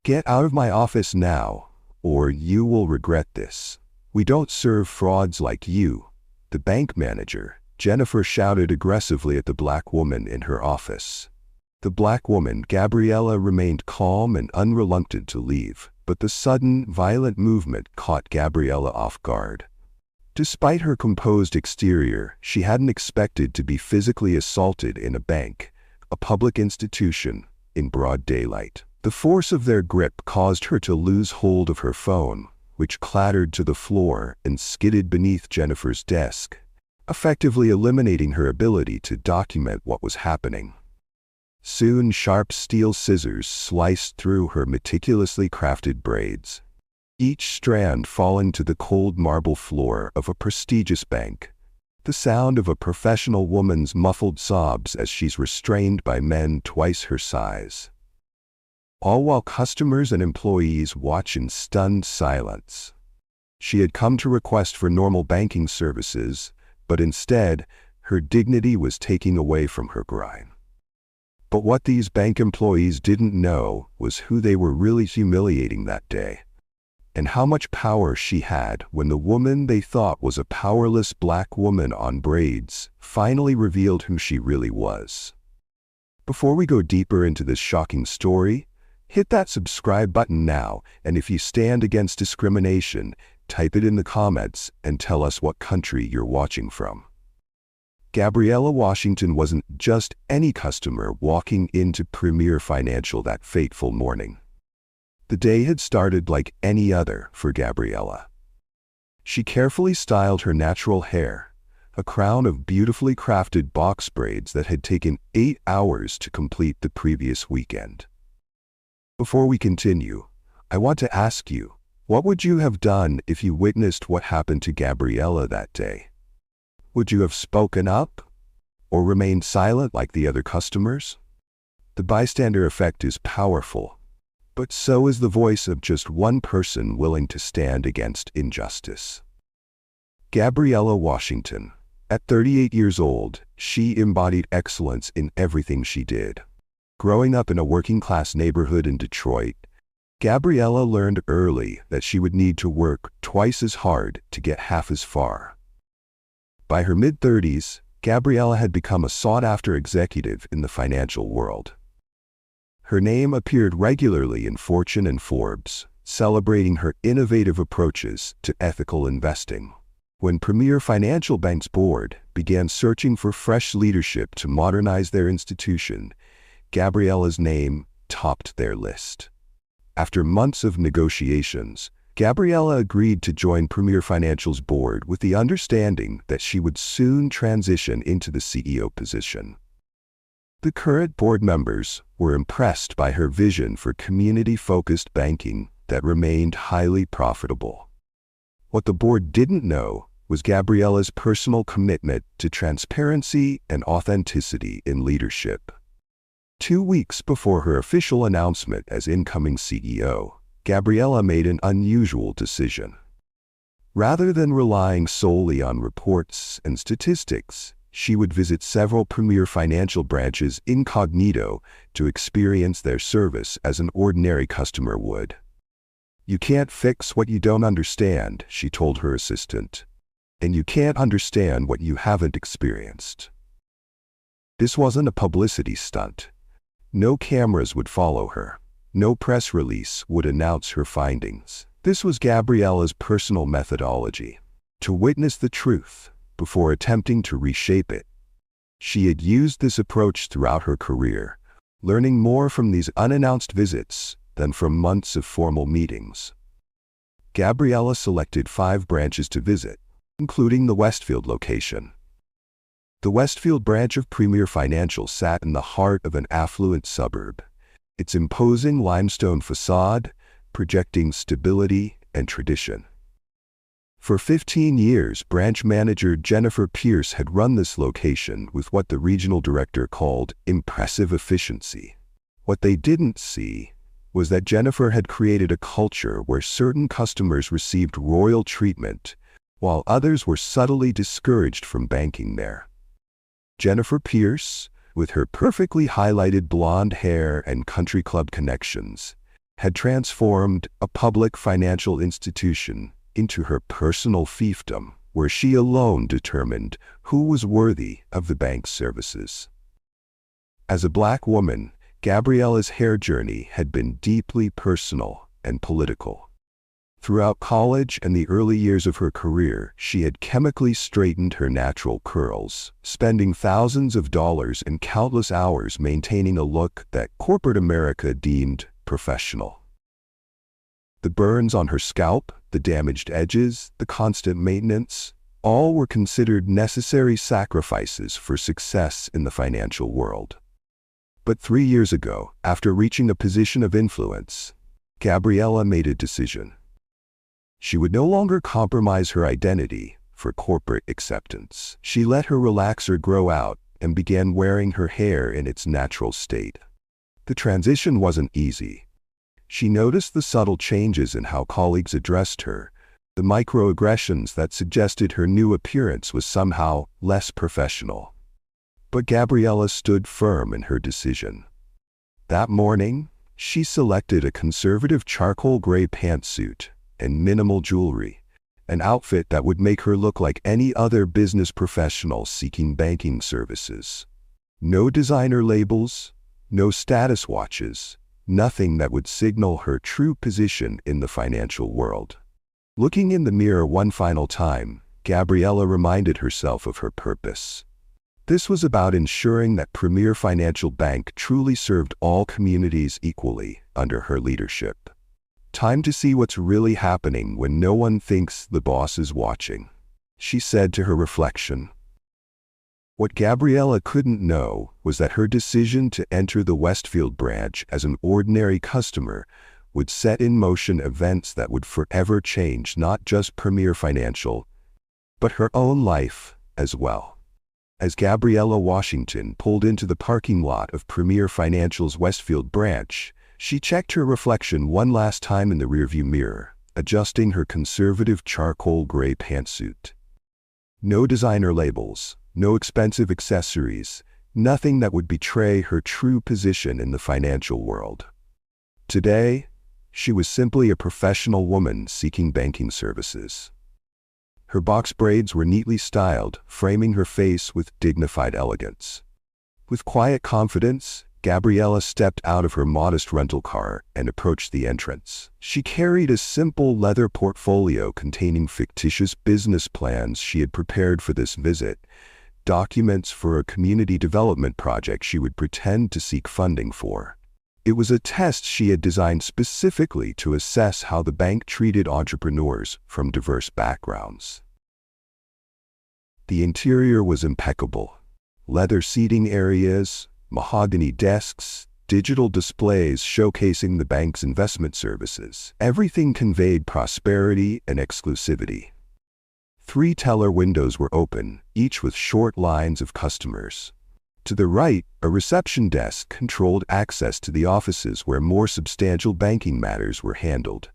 "Get out of my office now, or you will regret this. We don't serve frauds like you," the bank manager, Jennifer, shouted aggressively at the black woman in her office. The black woman, Gabriella, remained calm and unreluctant to leave, but the sudden, violent movement caught Gabriella off guard. Despite her composed exterior, she hadn't expected to be physically assaulted in a bank, a public institution, in broad daylight. The force of their grip caused her to lose hold of her phone, which clattered to the floor and skidded beneath Jennifer's desk, effectively eliminating her ability to document what was happening. Soon, sharp steel scissors sliced through her meticulously crafted braids, each strand falling to the cold marble floor of a prestigious bank. The sound of a professional woman's muffled sobs as she's restrained by men twice her size. All while customers and employees watch in stunned silence. She had come to request for normal banking services, but instead, her dignity was taken away from her grind. But what these bank employees didn't know was who they were really humiliating that day, and how much power she had when the woman they thought was a powerless black woman on braids finally revealed who she really was. Before we go deeper into this shocking story, hit that subscribe button now, and if you stand against discrimination, type it in the comments and tell us what country you're watching from. Gabriella Washington wasn't just any customer walking into Premier Financial that fateful morning. The day had started like any other for Gabriella. She carefully styled her natural hair, a crown of beautifully crafted box braids that had taken 8 hours to complete the previous weekend. Before we continue, I want to ask you, what would you have done if you witnessed what happened to Gabriella that day? Would you have spoken up? Or remained silent like the other customers? The bystander effect is powerful, but so is the voice of just one person willing to stand against injustice. Gabriella Washington. At 38 years old, she embodied excellence in everything she did. Growing up in a working-class neighborhood in Detroit, Gabriella learned early that she would need to work twice as hard to get half as far. By her mid-30s, Gabriella had become a sought-after executive in the financial world. Her name appeared regularly in Fortune and Forbes, celebrating her innovative approaches to ethical investing. When Premier Financial Bank's board began searching for fresh leadership to modernize their institution, Gabriella's name topped their list. After months of negotiations, Gabriella agreed to join Premier Financial's board with the understanding that she would soon transition into the CEO position. The current board members were impressed by her vision for community-focused banking that remained highly profitable. What the board didn't know was Gabriella's personal commitment to transparency and authenticity in leadership. 2 weeks before her official announcement as incoming CEO, Gabriella made an unusual decision. Rather than relying solely on reports and statistics, she would visit several Premier Financial branches incognito to experience their service as an ordinary customer would. "You can't fix what you don't understand," she told her assistant, "and you can't understand what you haven't experienced." This wasn't a publicity stunt. No cameras would follow her. No press release would announce her findings. This was Gabriella's personal methodology: to witness the truth before attempting to reshape it. She had used this approach throughout her career, learning more from these unannounced visits than from months of formal meetings. Gabriella selected 5 branches to visit, including the Westfield location. The Westfield branch of Premier Financial sat in the heart of an affluent suburb, its imposing limestone facade projecting stability and tradition. For 15 years, branch manager Jennifer Pierce had run this location with what the regional director called impressive efficiency. What they didn't see was that Jennifer had created a culture where certain customers received royal treatment, while others were subtly discouraged from banking there. Jennifer Pierce, with her perfectly highlighted blonde hair and country club connections, had transformed a public financial institution into her personal fiefdom, where she alone determined who was worthy of the bank's services. As a Black woman, Gabriella's hair journey had been deeply personal and political. Throughout college and the early years of her career, she had chemically straightened her natural curls, spending thousands of dollars and countless hours maintaining a look that corporate America deemed professional. The burns on her scalp, the damaged edges, the constant maintenance, all were considered necessary sacrifices for success in the financial world. But 3 years ago, after reaching a position of influence, Gabriella made a decision. She would no longer compromise her identity for corporate acceptance. She let her relaxer grow out and began wearing her hair in its natural state. The transition wasn't easy. She noticed the subtle changes in how colleagues addressed her, the microaggressions that suggested her new appearance was somehow less professional. But Gabriella stood firm in her decision. That morning, she selected a conservative charcoal gray pantsuit and minimal jewelry, an outfit that would make her look like any other business professional seeking banking services. No designer labels, no status watches, nothing that would signal her true position in the financial world. Looking in the mirror one final time, Gabriella reminded herself of her purpose. This was about ensuring that Premier Financial Bank truly served all communities equally under her leadership. Time to see what's really happening when no one thinks the boss is watching, she said to her reflection. What Gabriella couldn't know was that her decision to enter the Westfield branch as an ordinary customer would set in motion events that would forever change not just Premier Financial, but her own life as well. As Gabriella Washington pulled into the parking lot of Premier Financial's Westfield branch, she checked her reflection one last time in the rearview mirror, adjusting her conservative charcoal gray pantsuit. No designer labels, no expensive accessories, nothing that would betray her true position in the financial world. Today, she was simply a professional woman seeking banking services. Her box braids were neatly styled, framing her face with dignified elegance. With quiet confidence, Gabriella stepped out of her modest rental car and approached the entrance. She carried a simple leather portfolio containing fictitious business plans she had prepared for this visit, documents for a community development project she would pretend to seek funding for. It was a test she had designed specifically to assess how the bank treated entrepreneurs from diverse backgrounds. The interior was impeccable. Leather seating areas, mahogany desks, digital displays showcasing the bank's investment services. Everything conveyed prosperity and exclusivity. 3 teller windows were open, each with short lines of customers. To the right, a reception desk controlled access to the offices where more substantial banking matters were handled.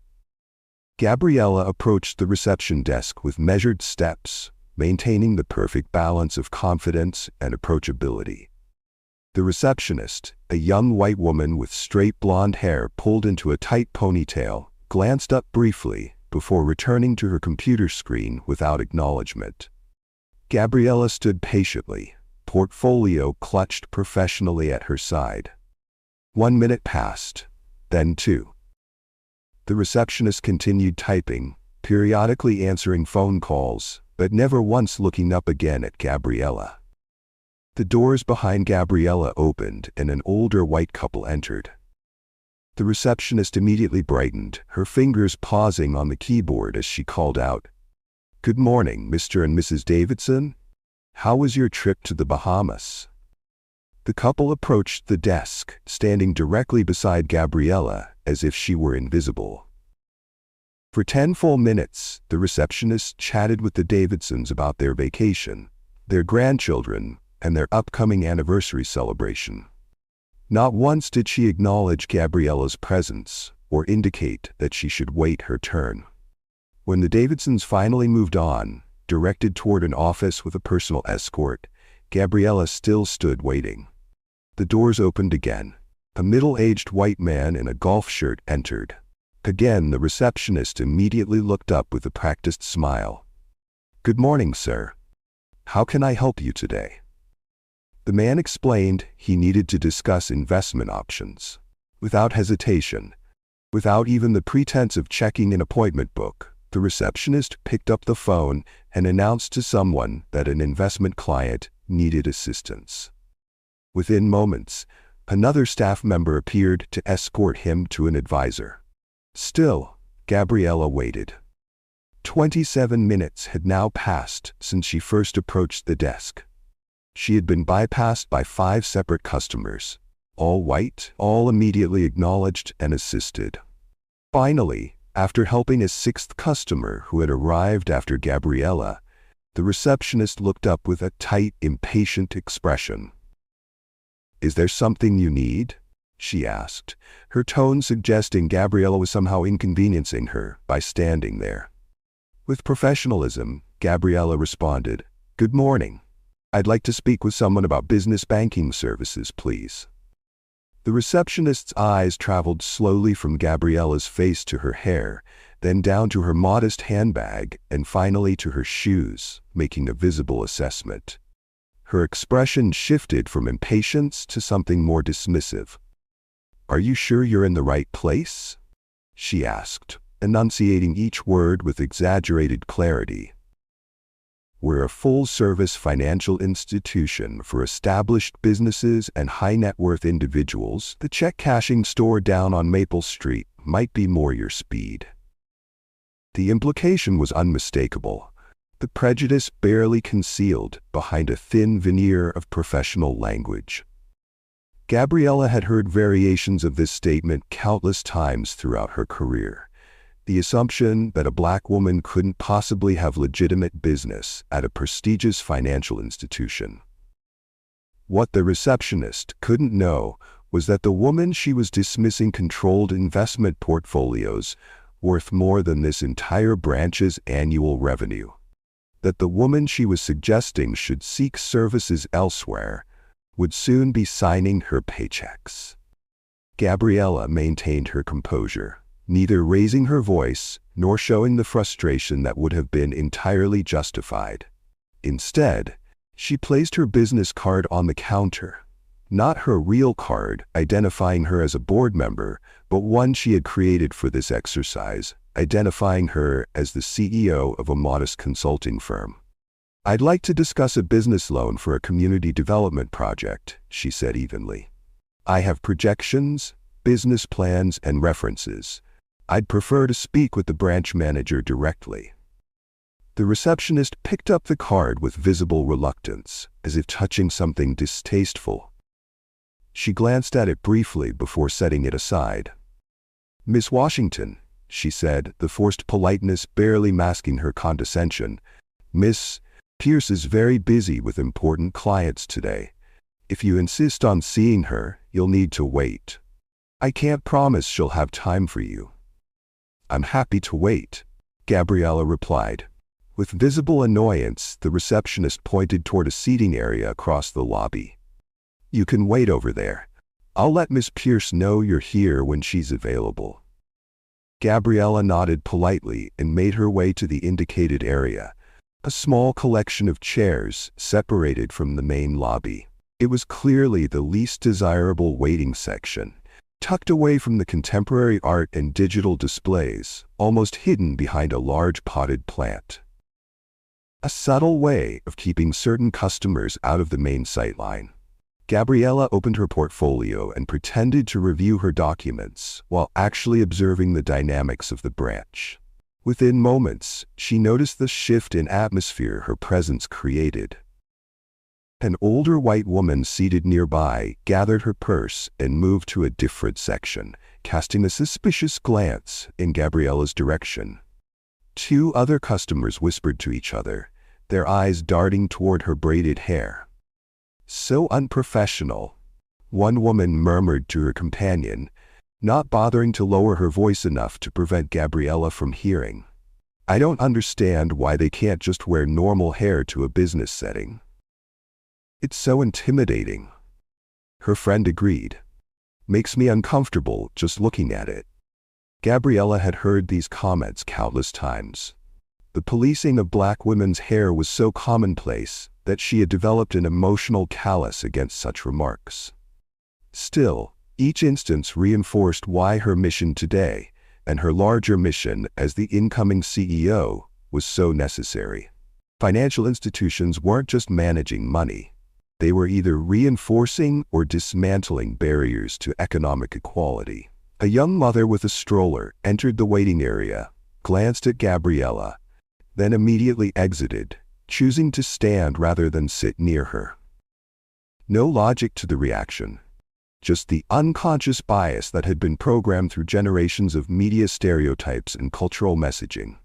Gabriella approached the reception desk with measured steps, maintaining the perfect balance of confidence and approachability. The receptionist, a young white woman with straight blonde hair pulled into a tight ponytail, glanced up briefly before returning to her computer screen without acknowledgement. Gabriella stood patiently, portfolio clutched professionally at her side. 1 minute passed, then 2. The receptionist continued typing, periodically answering phone calls, but never once looking up again at Gabriella. The doors behind Gabriella opened and an older white couple entered. The receptionist immediately brightened, her fingers pausing on the keyboard as she called out, "Good morning, Mr. and Mrs. Davidson. How was your trip to the Bahamas?" The couple approached the desk, standing directly beside Gabriella as if she were invisible. For 10 full minutes, the receptionist chatted with the Davidsons about their vacation, their grandchildren, and their upcoming anniversary celebration. Not once did she acknowledge Gabriella's presence or indicate that she should wait her turn. When the Davidsons finally moved on, directed toward an office with a personal escort, Gabriella still stood waiting. The doors opened again. A middle-aged white man in a golf shirt entered. Again, the receptionist immediately looked up with a practiced smile. "Good morning, sir. How can I help you today?" The man explained he needed to discuss investment options. Without hesitation, without even the pretense of checking an appointment book, the receptionist picked up the phone and announced to someone that an investment client needed assistance. Within moments, another staff member appeared to escort him to an advisor. Still, Gabriella waited. 27 minutes had now passed since she first approached the desk. She had been bypassed by 5 separate customers, all white, all immediately acknowledged and assisted. Finally, after helping a 6th customer who had arrived after Gabriella, the receptionist looked up with a tight, impatient expression. "Is there something you need?" she asked, her tone suggesting Gabriella was somehow inconveniencing her by standing there. With professionalism, Gabriella responded, "Good morning. I'd like to speak with someone about business banking services, please." The receptionist's eyes traveled slowly from Gabriella's face to her hair, then down to her modest handbag, and finally to her shoes, making a visible assessment. Her expression shifted from impatience to something more dismissive. "Are you sure you're in the right place?" she asked, enunciating each word with exaggerated clarity. "We're a full-service financial institution for established businesses and high-net-worth individuals. The check-cashing store down on Maple Street might be more your speed." The implication was unmistakable, the prejudice barely concealed behind a thin veneer of professional language. Gabriella had heard variations of this statement countless times throughout her career. The assumption that a black woman couldn't possibly have legitimate business at a prestigious financial institution. What the receptionist couldn't know was that the woman she was dismissing controlled investment portfolios worth more than this entire branch's annual revenue. That the woman she was suggesting should seek services elsewhere would soon be signing her paychecks. Gabriella maintained her composure, neither raising her voice nor showing the frustration that would have been entirely justified. Instead, she placed her business card on the counter, not her real card identifying her as a board member, but one she had created for this exercise, identifying her as the CEO of a modest consulting firm. "I'd like to discuss a business loan for a community development project," she said evenly. "I have projections, business plans, and references. I'd prefer to speak with the branch manager directly." The receptionist picked up the card with visible reluctance, as if touching something distasteful. She glanced at it briefly before setting it aside. "Miss Washington," she said, the forced politeness barely masking her condescension, "Miss Pierce is very busy with important clients today. If you insist on seeing her, you'll need to wait. I can't promise she'll have time for you." "I'm happy to wait," Gabriella replied. With visible annoyance, the receptionist pointed toward a seating area across the lobby. "You can wait over there. I'll let Miss Pierce know you're here when she's available." Gabriella nodded politely and made her way to the indicated area, a small collection of chairs separated from the main lobby. It was clearly the least desirable waiting section, tucked away from the contemporary art and digital displays, almost hidden behind a large potted plant. A subtle way of keeping certain customers out of the main sightline. Gabriella opened her portfolio and pretended to review her documents while actually observing the dynamics of the branch. Within moments, she noticed the shift in atmosphere her presence created. An older white woman seated nearby gathered her purse and moved to a different section, casting a suspicious glance in Gabriella's direction. 2 other customers whispered to each other, their eyes darting toward her braided hair. "So unprofessional," one woman murmured to her companion, not bothering to lower her voice enough to prevent Gabriella from hearing. "I don't understand why they can't just wear normal hair to a business setting. It's so intimidating." Her friend agreed. Makes me uncomfortable just looking at it. Gabriella had heard these comments countless times. The policing of black women's hair was so commonplace that she had developed an emotional callous against such remarks. Still, each instance reinforced why her mission today, and her larger mission as the incoming CEO, was so necessary. Financial institutions weren't just managing money. They were either reinforcing or dismantling barriers to economic equality. A young mother with a stroller entered the waiting area, glanced at Gabriella, then immediately exited, choosing to stand rather than sit near her. No logic to the reaction, just the unconscious bias that had been programmed through generations of media stereotypes and cultural messaging.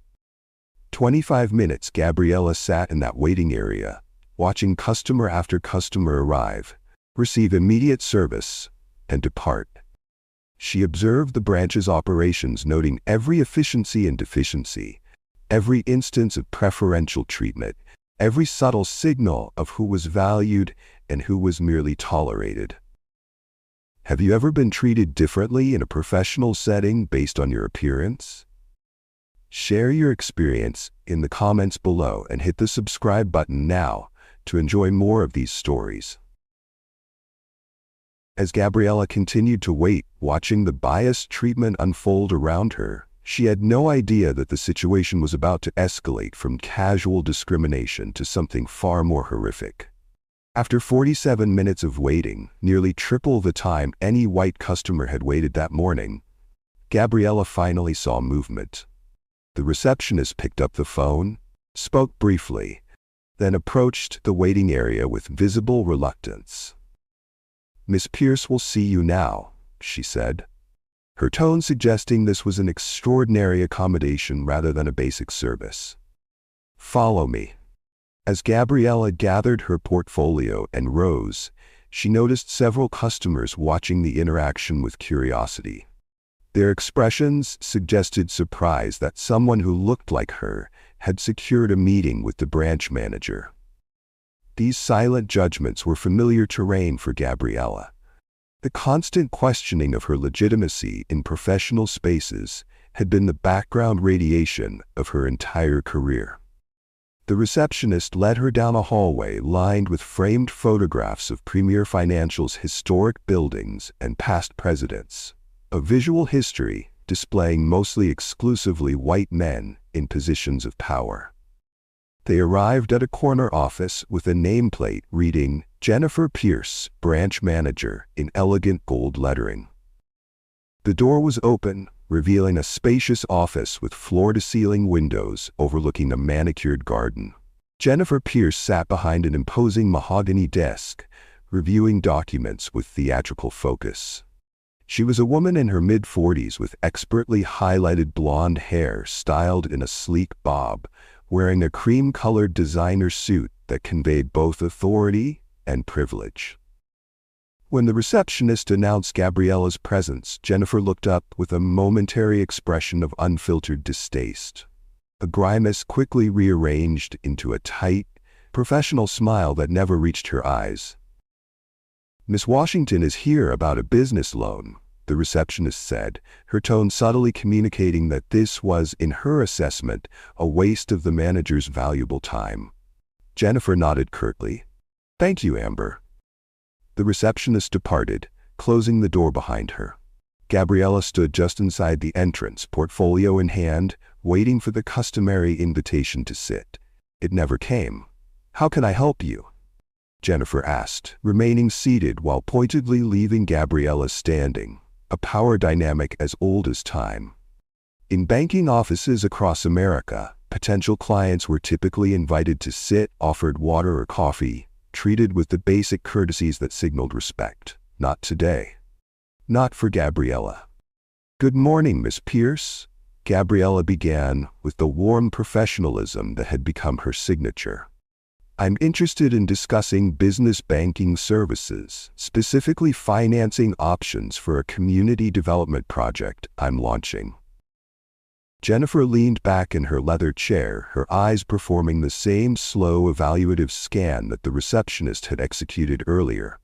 25 minutes Gabriella sat in that waiting area, watching customer after customer arrive, receive immediate service, and depart. She observed the branch's operations, noting every efficiency and deficiency, every instance of preferential treatment, every subtle signal of who was valued and who was merely tolerated. Have you ever been treated differently in a professional setting based on your appearance? Share your experience in the comments below and hit the subscribe button now to enjoy more of these stories. As Gabriella continued to wait, watching the biased treatment unfold around her, she had no idea that the situation was about to escalate from casual discrimination to something far more horrific. After 47 minutes of waiting, nearly triple the time any white customer had waited that morning, Gabriella finally saw movement. The receptionist picked up the phone, spoke briefly, then approached the waiting area with visible reluctance. "Miss Pierce will see you now," she said, her tone suggesting this was an extraordinary accommodation rather than a basic service. "Follow me." As Gabriella gathered her portfolio and rose, she noticed several customers watching the interaction with curiosity. Their expressions suggested surprise that someone who looked like her had secured a meeting with the branch manager. These silent judgments were familiar terrain for Gabriella. The constant questioning of her legitimacy in professional spaces had been the background radiation of her entire career. The receptionist led her down a hallway lined with framed photographs of Premier Financial's historic buildings and past presidents, a visual history displaying mostly exclusively white men in positions of power. They arrived at a corner office with a nameplate reading, "Jennifer Pierce, Branch Manager," in elegant gold lettering. The door was open, revealing a spacious office with floor-to-ceiling windows overlooking a manicured garden. Jennifer Pierce sat behind an imposing mahogany desk, reviewing documents with theatrical focus. She was a woman in her mid-40s with expertly highlighted blonde hair styled in a sleek bob, wearing a cream-colored designer suit that conveyed both authority and privilege. When the receptionist announced Gabriella's presence, Jennifer looked up with a momentary expression of unfiltered distaste. A grimace quickly rearranged into a tight, professional smile that never reached her eyes. "Miss Washington is here about a business loan," the receptionist said, her tone subtly communicating that this was, in her assessment, a waste of the manager's valuable time. Jennifer nodded curtly. "Thank you, Amber." The receptionist departed, closing the door behind her. Gabriella stood just inside the entrance, portfolio in hand, waiting for the customary invitation to sit. It never came. "How can I help you?" Jennifer asked, remaining seated while pointedly leaving Gabriella standing, a power dynamic as old as time. In banking offices across America, potential clients were typically invited to sit, offered water or coffee, treated with the basic courtesies that signaled respect. Not today. Not for Gabriella. "Good morning, Miss Pierce," Gabriella began with the warm professionalism that had become her signature. "I'm interested in discussing business banking services, specifically financing options for a community development project I'm launching." Jennifer leaned back in her leather chair, her eyes performing the same slow evaluative scan that the receptionist had executed earlier.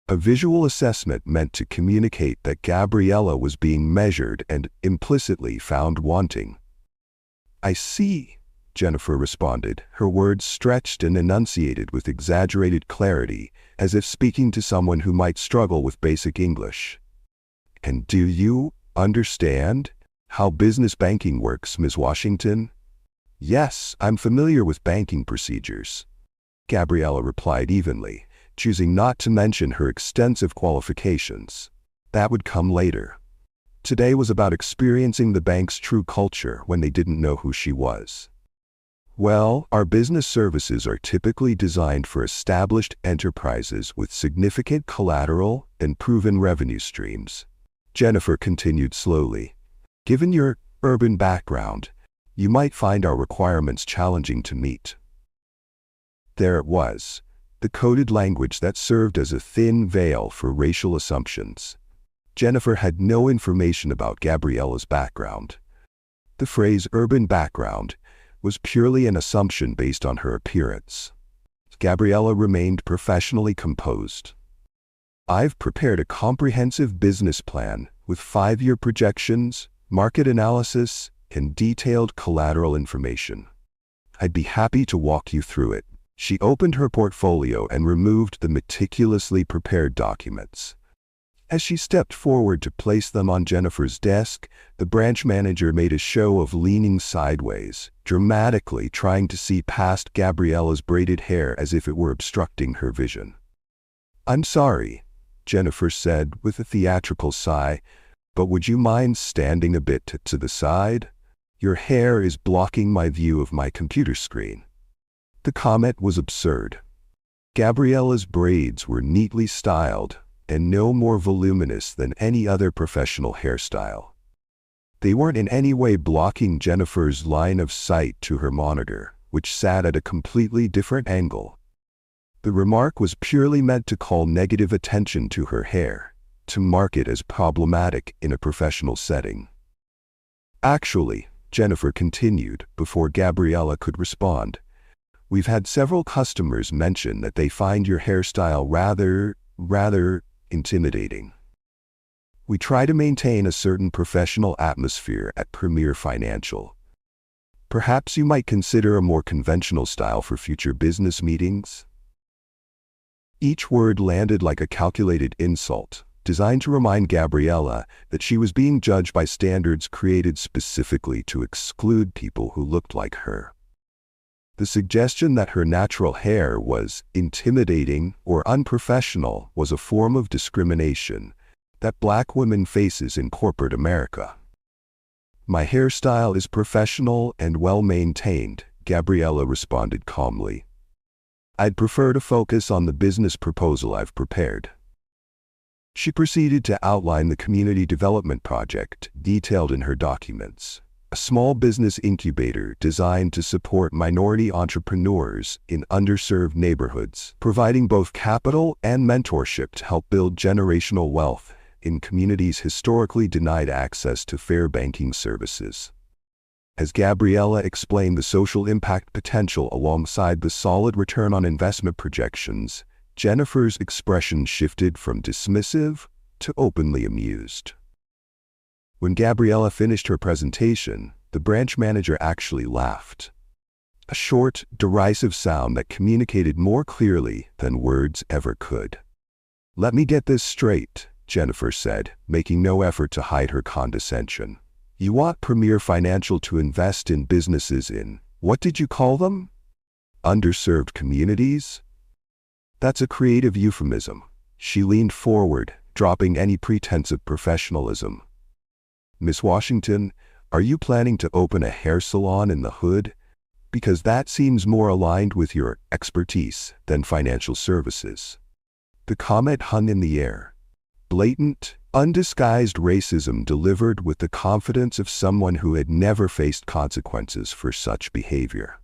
A visual assessment meant to communicate that Gabriella was being measured and implicitly found wanting. "I see," Jennifer responded, her words stretched and enunciated with exaggerated clarity, as if speaking to someone who might struggle with basic English. "And do you understand how business banking works, Ms. Washington?" "Yes, I'm familiar with banking procedures," Gabriella replied evenly, choosing not to mention her extensive qualifications. That would come later. Today was about experiencing the bank's true culture when they didn't know who she was. "Well, our business services are typically designed for established enterprises with significant collateral and proven revenue streams," Jennifer continued slowly. "Given your urban background, you might find our requirements challenging to meet." There it was, the coded language that served as a thin veil for racial assumptions. Jennifer had no information about Gabriella's background. The phrase urban background was purely an assumption based on her appearance. Gabriella remained professionally composed. "I've prepared a comprehensive business plan with 5-year projections, market analysis, and detailed collateral information. I'd be happy to walk you through it." She opened her portfolio and removed the meticulously prepared documents. As she stepped forward to place them on Jennifer's desk, the branch manager made a show of leaning sideways, dramatically trying to see past Gabriella's braided hair as if it were obstructing her vision. "I'm sorry," Jennifer said with a theatrical sigh, "but would you mind standing a bit to the side? Your hair is blocking my view of my computer screen." The comment was absurd. Gabriella's braids were neatly styled and no more voluminous than any other professional hairstyle. They weren't in any way blocking Jennifer's line of sight to her monitor, which sat at a completely different angle. The remark was purely meant to call negative attention to her hair, to mark it as problematic in a professional setting. "Actually," Jennifer continued before Gabriella could respond, "we've had several customers mention that they find your hairstyle rather intimidating. We try to maintain a certain professional atmosphere at Premier Financial. Perhaps you might consider a more conventional style for future business meetings?" Each word landed like a calculated insult, designed to remind Gabriella that she was being judged by standards created specifically to exclude people who looked like her. The suggestion that her natural hair was intimidating or unprofessional was a form of discrimination that Black women faces in corporate America. "My hairstyle is professional and well-maintained," Gabriella responded calmly. "I'd prefer to focus on the business proposal I've prepared." She proceeded to outline the community development project detailed in her documents, a small business incubator designed to support minority entrepreneurs in underserved neighborhoods, providing both capital and mentorship to help build generational wealth in communities historically denied access to fair banking services. As Gabriella explained the social impact potential alongside the solid return on investment projections, Jennifer's expression shifted from dismissive to openly amused. When Gabriella finished her presentation, the branch manager actually laughed. A short, derisive sound that communicated more clearly than words ever could. "Let me get this straight," Jennifer said, making no effort to hide her condescension. "You want Premier Financial to invest in businesses in, what did you call them? Underserved communities?" "That's a creative euphemism." She leaned forward, dropping any pretense of professionalism. "Miss Washington, are you planning to open a hair salon in the hood? Because that seems more aligned with your expertise than financial services." The comment hung in the air. Blatant, undisguised racism delivered with the confidence of someone who had never faced consequences for such behavior.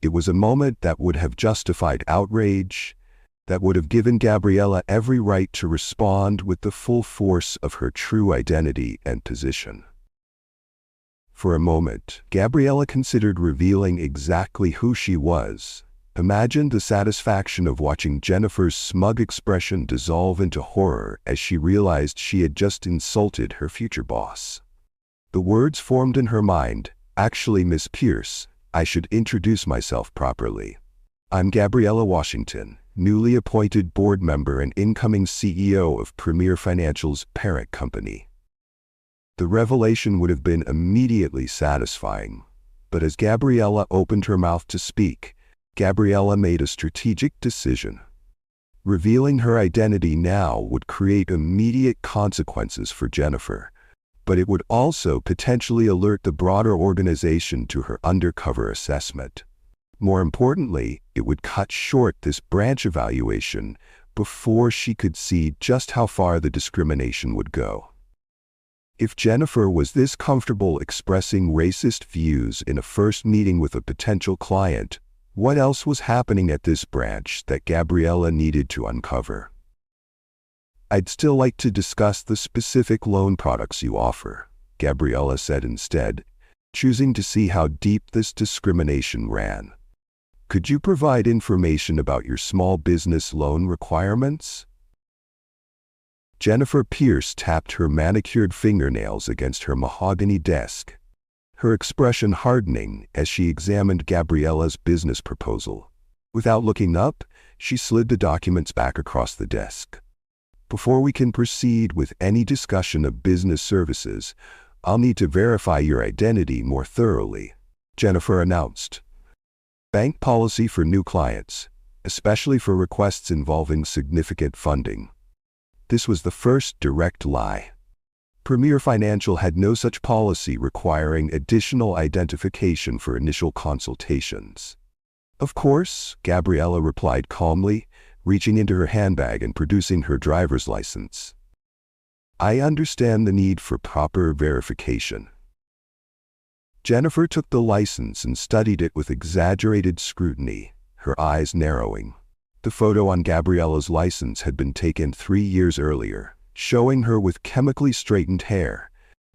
It was a moment that would have justified outrage, that would have given Gabriella every right to respond with the full force of her true identity and position. For a moment, Gabriella considered revealing exactly who she was, Imagine the satisfaction of watching Jennifer's smug expression dissolve into horror as she realized she had just insulted her future boss. The words formed in her mind, "Actually, Miss Pierce, I should introduce myself properly. I'm Gabriella Washington, newly appointed board member and incoming CEO of Premier Financial's parent company." The revelation would have been immediately satisfying, but as Gabriella opened her mouth to speak, Gabriella made a strategic decision. Revealing her identity now would create immediate consequences for Jennifer, but it would also potentially alert the broader organization to her undercover assessment. More importantly, it would cut short this branch evaluation before she could see just how far the discrimination would go. If Jennifer was this comfortable expressing racist views in a first meeting with a potential client, what else was happening at this branch that Gabriella needed to uncover? "I'd still like to discuss the specific loan products you offer," Gabriella said instead, choosing to see how deep this discrimination ran. "Could you provide information about your small business loan requirements?" Jennifer Pierce tapped her manicured fingernails against her mahogany desk, her expression hardening as she examined Gabriella's business proposal. Without looking up, she slid the documents back across the desk. "Before we can proceed with any discussion of business services, I'll need to verify your identity more thoroughly," Jennifer announced. "Bank policy for new clients, especially for requests involving significant funding." This was the first direct lie. Premier Financial had no such policy requiring additional identification for initial consultations. "Of course," Gabriella replied calmly, reaching into her handbag and producing her driver's license. "I understand the need for proper verification." Jennifer took the license and studied it with exaggerated scrutiny, her eyes narrowing. The photo on Gabriella's license had been taken 3 years earlier, showing her with chemically straightened hair,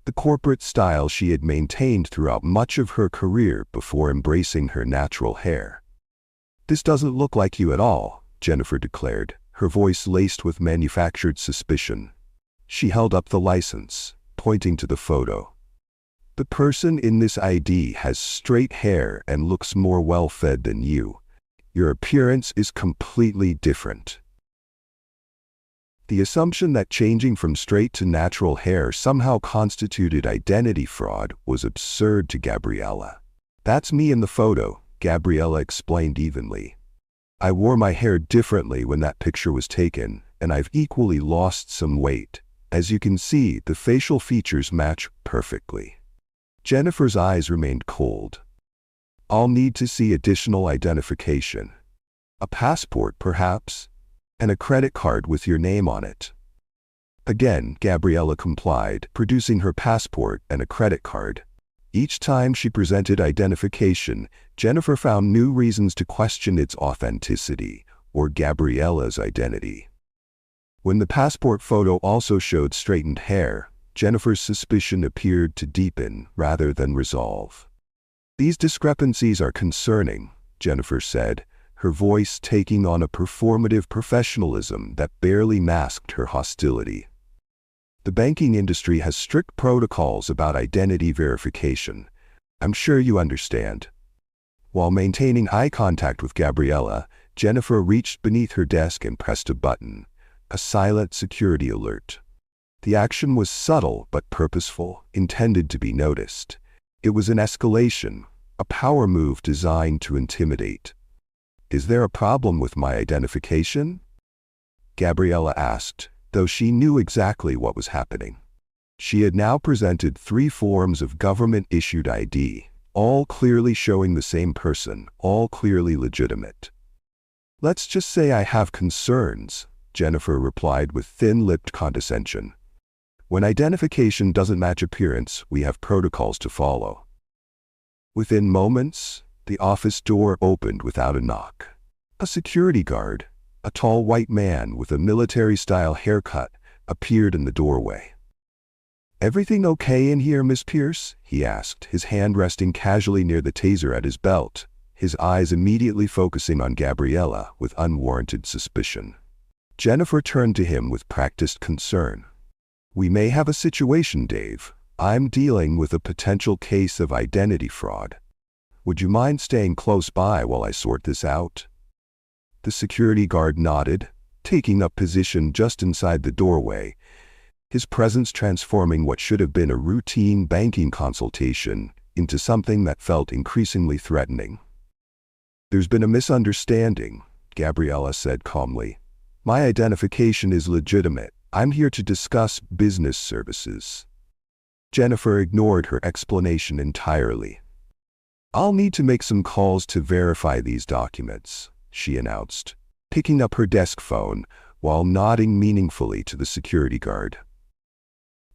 the corporate style she had maintained throughout much of her career before embracing her natural hair. "This doesn't look like you at all," Jennifer declared, her voice laced with manufactured suspicion. She held up the license, pointing to the photo. "The person in this ID has straight hair and looks more well-fed than you. Your appearance is completely different." The assumption that changing from straight to natural hair somehow constituted identity fraud was absurd to Gabriella. "That's me in the photo," Gabriella explained evenly. "I wore my hair differently when that picture was taken, and I've equally lost some weight. As you can see, the facial features match perfectly." Jennifer's eyes remained cold. "I'll need to see additional identification. A passport, perhaps? And a credit card with your name on it." Again, Gabriella complied, producing her passport and a credit card. Each time she presented identification, Jennifer found new reasons to question its authenticity, or Gabriella's identity. When the passport photo also showed straightened hair, Jennifer's suspicion appeared to deepen rather than resolve. "These discrepancies are concerning," Jennifer said, her voice taking on a performative professionalism that barely masked her hostility. "The banking industry has strict protocols about identity verification. I'm sure you understand." While maintaining eye contact with Gabriella, Jennifer reached beneath her desk and pressed a button, a silent security alert. The action was subtle but purposeful, intended to be noticed. It was an escalation, a power move designed to intimidate. "Is there a problem with my identification?" Gabriella asked, though she knew exactly what was happening. She had now presented 3 forms of government-issued ID, all clearly showing the same person, all clearly legitimate. "Let's just say I have concerns," Jennifer replied with thin-lipped condescension. "When identification doesn't match appearance, we have protocols to follow." Within moments, the office door opened without a knock. A security guard, a tall white man with a military-style haircut, appeared in the doorway. "Everything okay in here, Miss Pierce?" he asked, his hand resting casually near the taser at his belt, his eyes immediately focusing on Gabriella with unwarranted suspicion. Jennifer turned to him with practiced concern. "We may have a situation, Dave. I'm dealing with a potential case of identity fraud. Would you mind staying close by while I sort this out?" The security guard nodded, taking up position just inside the doorway, his presence transforming what should have been a routine banking consultation into something that felt increasingly threatening. "There's been a misunderstanding," Gabriella said calmly. "My identification is legitimate. I'm here to discuss business services." Jennifer ignored her explanation entirely. "I'll need to make some calls to verify these documents," she announced, picking up her desk phone while nodding meaningfully to the security guard.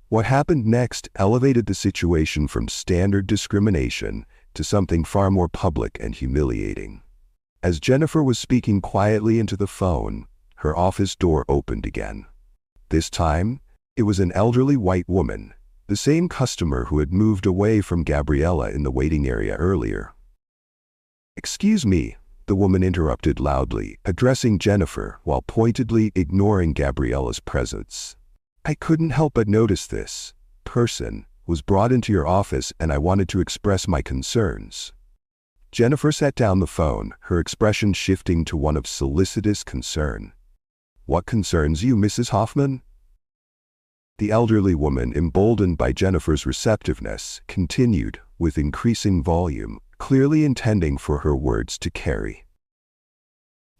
What happened next elevated the situation from standard discrimination to something far more public and humiliating. As Jennifer was speaking quietly into the phone, her office door opened again. This time, it was an elderly white woman, the same customer who had moved away from Gabriella in the waiting area earlier. "Excuse me," the woman interrupted loudly, addressing Jennifer while pointedly ignoring Gabriella's presence. "I couldn't help but notice this person was brought into your office and I wanted to express my concerns." Jennifer set down the phone, her expression shifting to one of solicitous concern. "What concerns you, Mrs. Hoffman?" The elderly woman, emboldened by Jennifer's receptiveness, continued with increasing volume, clearly intending for her words to carry.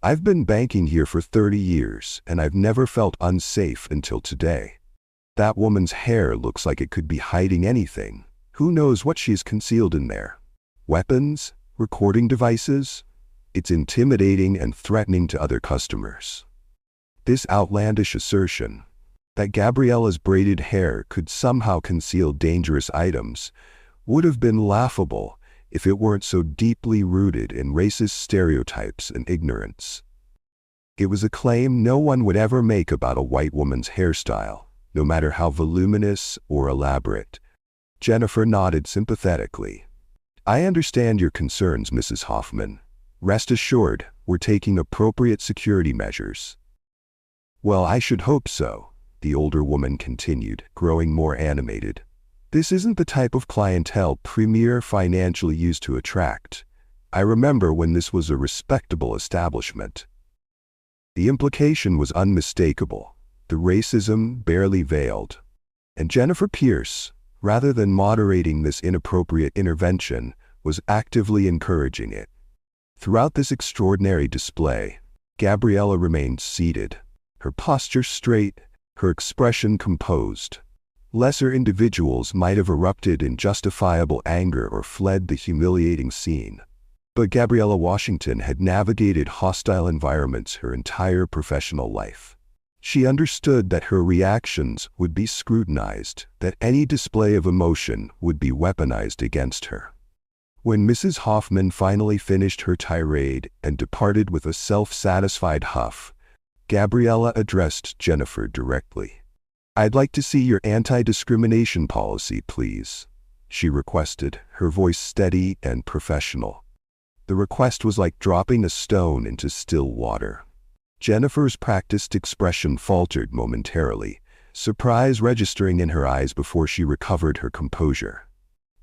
"I've been banking here for 30 years, and I've never felt unsafe until today. That woman's hair looks like it could be hiding anything. Who knows what she's concealed in there? Weapons? Recording devices? It's intimidating and threatening to other customers." This outlandish assertion, that Gabriella's braided hair could somehow conceal dangerous items, would have been laughable if it weren't so deeply rooted in racist stereotypes and ignorance. It was a claim no one would ever make about a white woman's hairstyle, no matter how voluminous or elaborate. Jennifer nodded sympathetically. "I understand your concerns, Mrs. Hoffman. Rest assured, we're taking appropriate security measures." "Well, I should hope so," the older woman continued, growing more animated. "This isn't the type of clientele Premier Financial used to attract. I remember when this was a respectable establishment." The implication was unmistakable, the racism barely veiled. And Jennifer Pierce, rather than moderating this inappropriate intervention, was actively encouraging it. Throughout this extraordinary display, Gabriella remained seated, her posture straight, her expression composed. Lesser individuals might have erupted in justifiable anger or fled the humiliating scene. But Gabriella Washington had navigated hostile environments her entire professional life. She understood that her reactions would be scrutinized, that any display of emotion would be weaponized against her. When Mrs. Hoffman finally finished her tirade and departed with a self-satisfied huff, Gabriella addressed Jennifer directly. "I'd like to see your anti-discrimination policy, please," she requested, her voice steady and professional. The request was like dropping a stone into still water. Jennifer's practiced expression faltered momentarily, surprise registering in her eyes before she recovered her composure.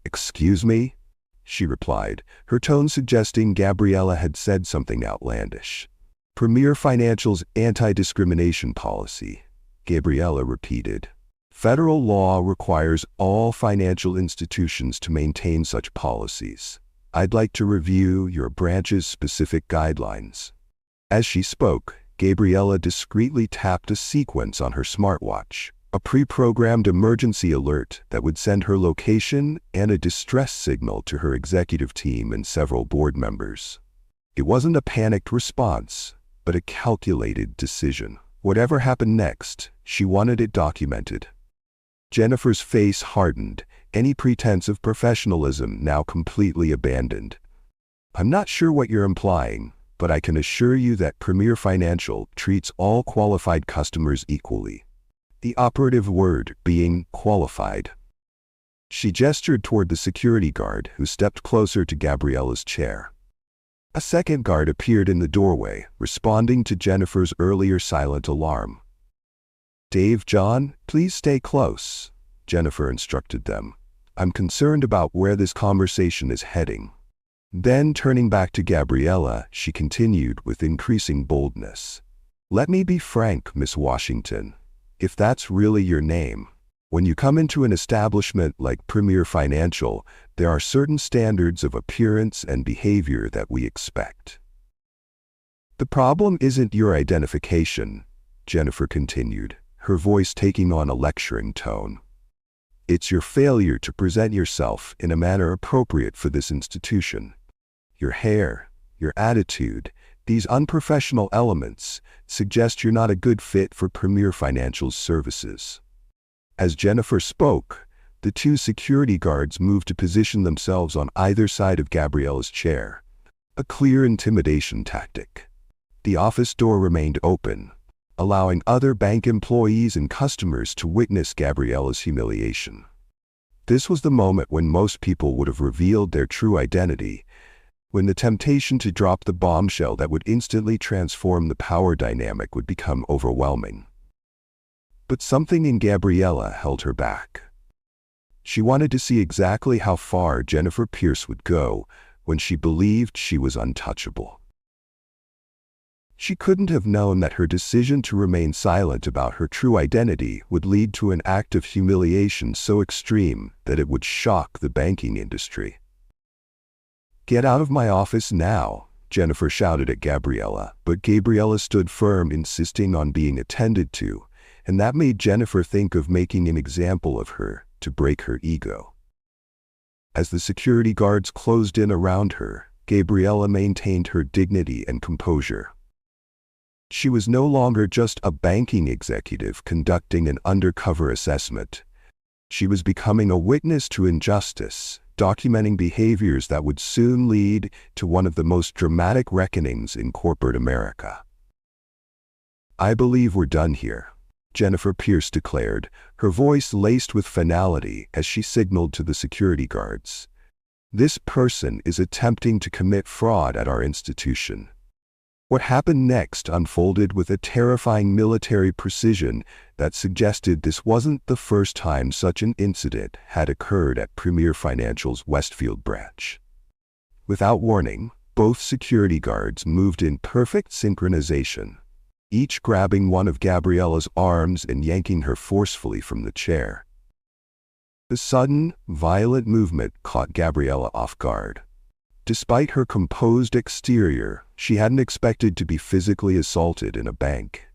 "Excuse me?" she replied, her tone suggesting Gabriella had said something outlandish. "Premier Financial's anti-discrimination policy," Gabriella repeated. "Federal law requires all financial institutions to maintain such policies. I'd like to review your branch's specific guidelines." As she spoke, Gabriella discreetly tapped a sequence on her smartwatch, a pre-programmed emergency alert that would send her location and a distress signal to her executive team and several board members. It wasn't a panicked response, but a calculated decision. Whatever happened next, she wanted it documented. Jennifer's face hardened, any pretense of professionalism now completely abandoned. "I'm not sure what you're implying, but I can assure you that Premier Financial treats all qualified customers equally." The operative word being qualified. She gestured toward the security guard who stepped closer to Gabriella's chair. A second guard appeared in the doorway, responding to Jennifer's earlier silent alarm. "Dave, John, please stay close," Jennifer instructed them. "I'm concerned about where this conversation is heading." Then, turning back to Gabriella, she continued with increasing boldness. "Let me be frank, Miss Washington, if that's really your name. When you come into an establishment like Premier Financial, there are certain standards of appearance and behavior that we expect. The problem isn't your identification," Jennifer continued, her voice taking on a lecturing tone. "It's your failure to present yourself in a manner appropriate for this institution. Your hair, your attitude, these unprofessional elements suggest you're not a good fit for Premier Financial's services." As Jennifer spoke, the two security guards moved to position themselves on either side of Gabriella's chair, a clear intimidation tactic. The office door remained open, allowing other bank employees and customers to witness Gabriella's humiliation. This was the moment when most people would have revealed their true identity, when the temptation to drop the bombshell that would instantly transform the power dynamic would become overwhelming. But something in Gabriella held her back. She wanted to see exactly how far Jennifer Pierce would go when she believed she was untouchable. She couldn't have known that her decision to remain silent about her true identity would lead to an act of humiliation so extreme that it would shock the banking industry. "Get out of my office now," Jennifer shouted at Gabriella, but Gabriella stood firm, insisting on being attended to, and that made Jennifer think of making an example of her to break her ego. As the security guards closed in around her, Gabriella maintained her dignity and composure. She was no longer just a banking executive conducting an undercover assessment. She was becoming a witness to injustice, documenting behaviors that would soon lead to one of the most dramatic reckonings in corporate America. "I believe we're done here," Jennifer Pierce declared, her voice laced with finality as she signaled to the security guards. "This person is attempting to commit fraud at our institution." What happened next unfolded with a terrifying military precision that suggested this wasn't the first time such an incident had occurred at Premier Financial's Westfield branch. Without warning, both security guards moved in perfect synchronization, each grabbing one of Gabriella's arms and yanking her forcefully from the chair. The sudden, violent movement caught Gabriella off guard. Despite her composed exterior, she hadn't expected to be physically assaulted in a bank,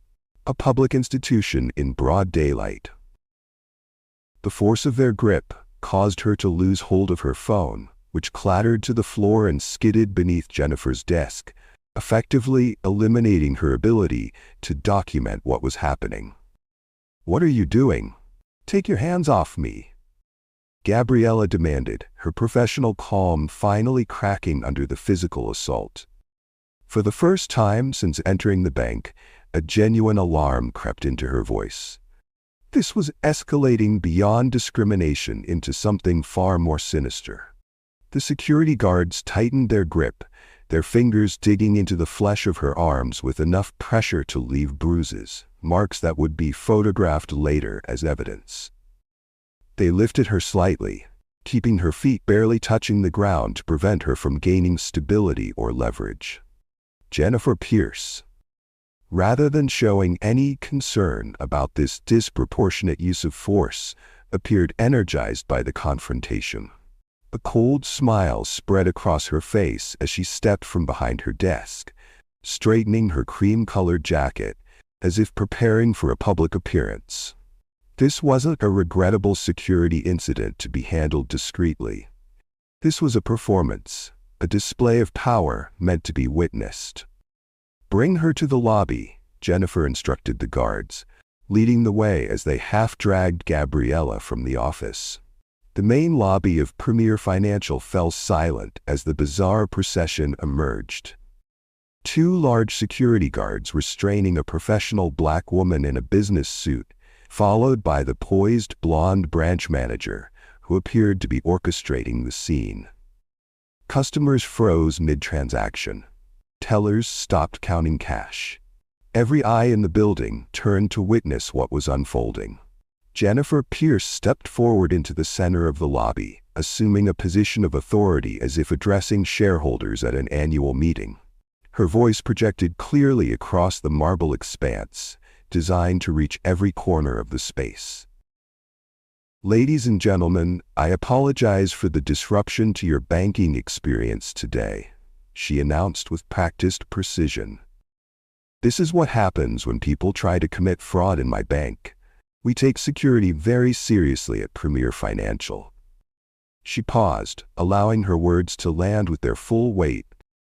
a public institution in broad daylight. The force of their grip caused her to lose hold of her phone, which clattered to the floor and skidded beneath Jennifer's desk, effectively eliminating her ability to document what was happening. "What are you doing? Take your hands off me," Gabriella demanded, her professional calm finally cracking under the physical assault. For the first time since entering the bank, a genuine alarm crept into her voice. This was escalating beyond discrimination into something far more sinister. The security guards tightened their grip, their fingers digging into the flesh of her arms with enough pressure to leave bruises, marks that would be photographed later as evidence. They lifted her slightly, keeping her feet barely touching the ground to prevent her from gaining stability or leverage. Jennifer Pierce, rather than showing any concern about this disproportionate use of force, appeared energized by the confrontation. A cold smile spread across her face as she stepped from behind her desk, straightening her cream-colored jacket as if preparing for a public appearance. This wasn't a regrettable security incident to be handled discreetly. This was a performance, a display of power meant to be witnessed. "Bring her to the lobby," Jennifer instructed the guards, leading the way as they half-dragged Gabriella from the office. The main lobby of Premier Financial fell silent as the bizarre procession emerged. Two large security guards restraining a professional black woman in a business suit, followed by the poised blonde branch manager, who appeared to be orchestrating the scene. Customers froze mid-transaction. Tellers stopped counting cash. Every eye in the building turned to witness what was unfolding. Jennifer Pierce stepped forward into the center of the lobby, assuming a position of authority as if addressing shareholders at an annual meeting. Her voice projected clearly across the marble expanse, designed to reach every corner of the space. "Ladies and gentlemen, I apologize for the disruption to your banking experience today," she announced with practiced precision. "This is what happens when people try to commit fraud in my bank. We take security very seriously at Premier Financial." She paused, allowing her words to land with their full weight,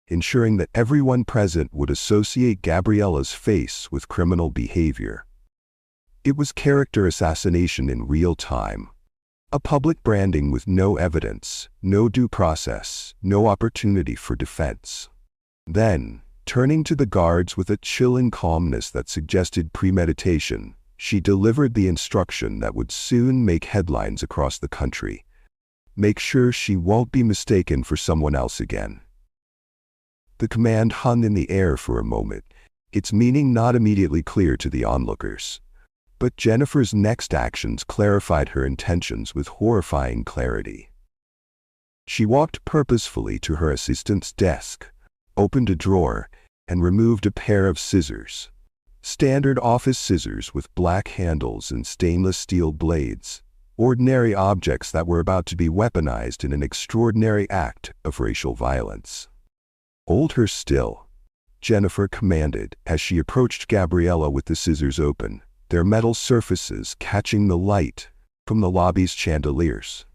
ensuring that everyone present would associate Gabriella's face with criminal behavior. It was character assassination in real time. A public branding with no evidence, no due process, no opportunity for defense. Then, turning to the guards with a chilling calmness that suggested premeditation, she delivered the instruction that would soon make headlines across the country. "Make sure she won't be mistaken for someone else again." The command hung in the air for a moment, its meaning not immediately clear to the onlookers. But Jennifer's next actions clarified her intentions with horrifying clarity. She walked purposefully to her assistant's desk, opened a drawer, and removed a pair of scissors. Standard office scissors with black handles and stainless steel blades, ordinary objects that were about to be weaponized in an extraordinary act of racial violence. "Hold her still," Jennifer commanded as she approached Gabriella with the scissors open, their metal surfaces catching the light from the lobby's chandeliers.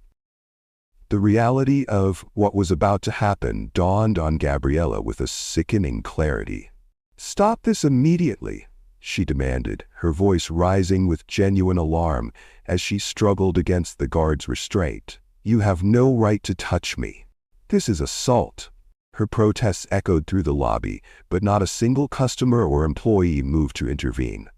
The reality of what was about to happen dawned on Gabriella with a sickening clarity. "Stop this immediately," she demanded, her voice rising with genuine alarm as she struggled against the guard's restraint. "You have no right to touch me. This is assault." Her protests echoed through the lobby, but not a single customer or employee moved to intervene.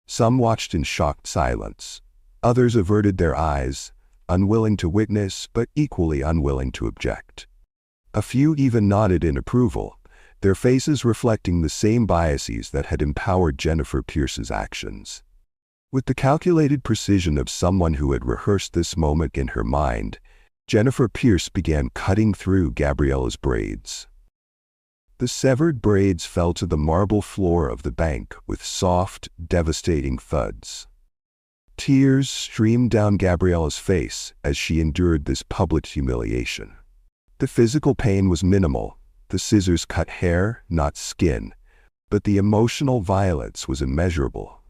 Some watched in shocked silence. Others averted their eyes, unwilling to witness but equally unwilling to object. A few even nodded in approval, their faces reflecting the same biases that had empowered Jennifer Pierce's actions. With the calculated precision of someone who had rehearsed this moment in her mind, Jennifer Pierce began cutting through Gabriella's braids. The severed braids fell to the marble floor of the bank with soft, devastating thuds. Tears streamed down Gabriella's face as she endured this public humiliation. The physical pain was minimal. The scissors cut hair, not skin, but the emotional violence was immeasurable.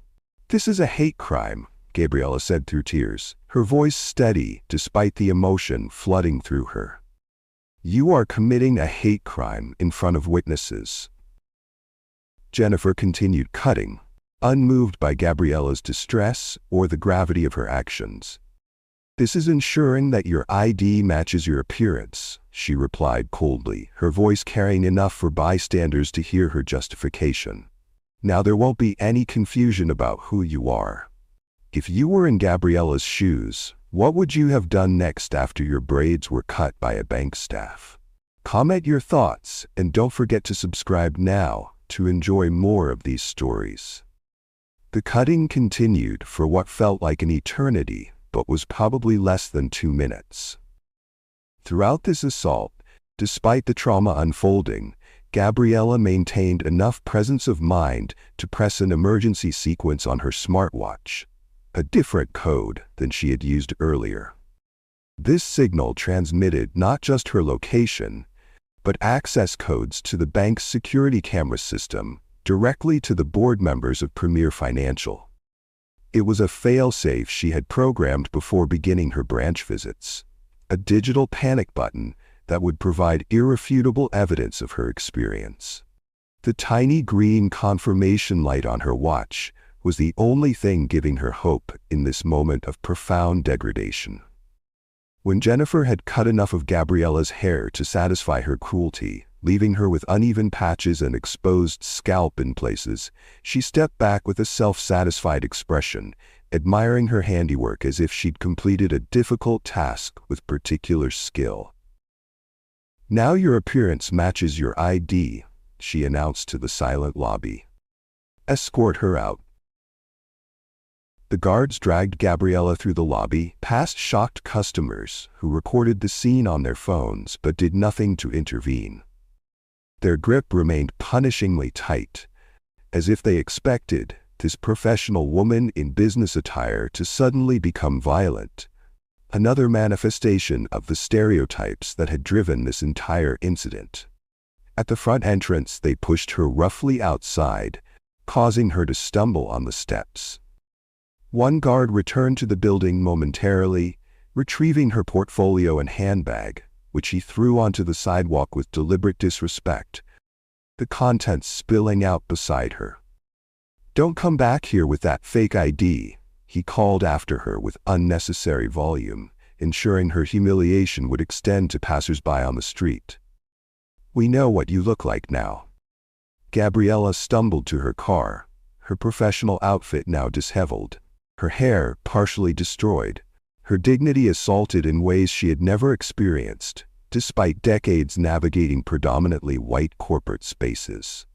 "This is a hate crime," Gabriella said through tears, her voice steady despite the emotion flooding through her. "You are committing a hate crime in front of witnesses." Jennifer continued cutting, unmoved by Gabriella's distress or the gravity of her actions. "This is ensuring that your ID matches your appearance," she replied coldly, her voice carrying enough for bystanders to hear her justification. "Now there won't be any confusion about who you are. If you were in Gabriella's shoes, what would you have done next after your braids were cut by a bank staff? Comment your thoughts and don't forget to subscribe now to enjoy more of these stories." The cutting continued for what felt like an eternity, but was probably less than 2 minutes. Throughout this assault, despite the trauma unfolding, Gabriella maintained enough presence of mind to press an emergency sequence on her smartwatch, a different code than she had used earlier. This signal transmitted not just her location, but access codes to the bank's security camera system directly to the board members of Premier Financial. It was a fail-safe she had programmed before beginning her branch visits, a digital panic button that would provide irrefutable evidence of her experience. The tiny green confirmation light on her watch was the only thing giving her hope in this moment of profound degradation. When Jennifer had cut enough of Gabriella's hair to satisfy her cruelty, leaving her with uneven patches and exposed scalp in places, she stepped back with a self-satisfied expression, admiring her handiwork as if she'd completed a difficult task with particular skill. "Now your appearance matches your ID," she announced to the silent lobby. "Escort her out." The guards dragged Gabriella through the lobby, past shocked customers who recorded the scene on their phones but did nothing to intervene. Their grip remained punishingly tight, as if they expected this professional woman in business attire to suddenly become violent, another manifestation of the stereotypes that had driven this entire incident. At the front entrance, they pushed her roughly outside, causing her to stumble on the steps. One guard returned to the building momentarily, retrieving her portfolio and handbag, which he threw onto the sidewalk with deliberate disrespect, the contents spilling out beside her. "Don't come back here with that fake ID," he called after her with unnecessary volume, ensuring her humiliation would extend to passers-by on the street. "We know what you look like now." Gabriella stumbled to her car, her professional outfit now disheveled, her hair partially destroyed, her dignity assaulted in ways she had never experienced, despite decades navigating predominantly white corporate spaces.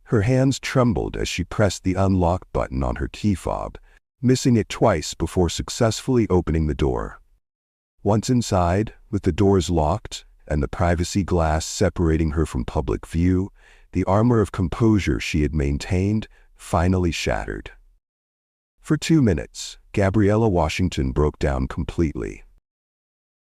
Her hands trembled as she pressed the unlock button on her key fob, missing it twice before successfully opening the door. Once inside, with the doors locked and the privacy glass separating her from public view, the armor of composure she had maintained finally shattered. For 2 minutes, Gabriella Washington broke down completely.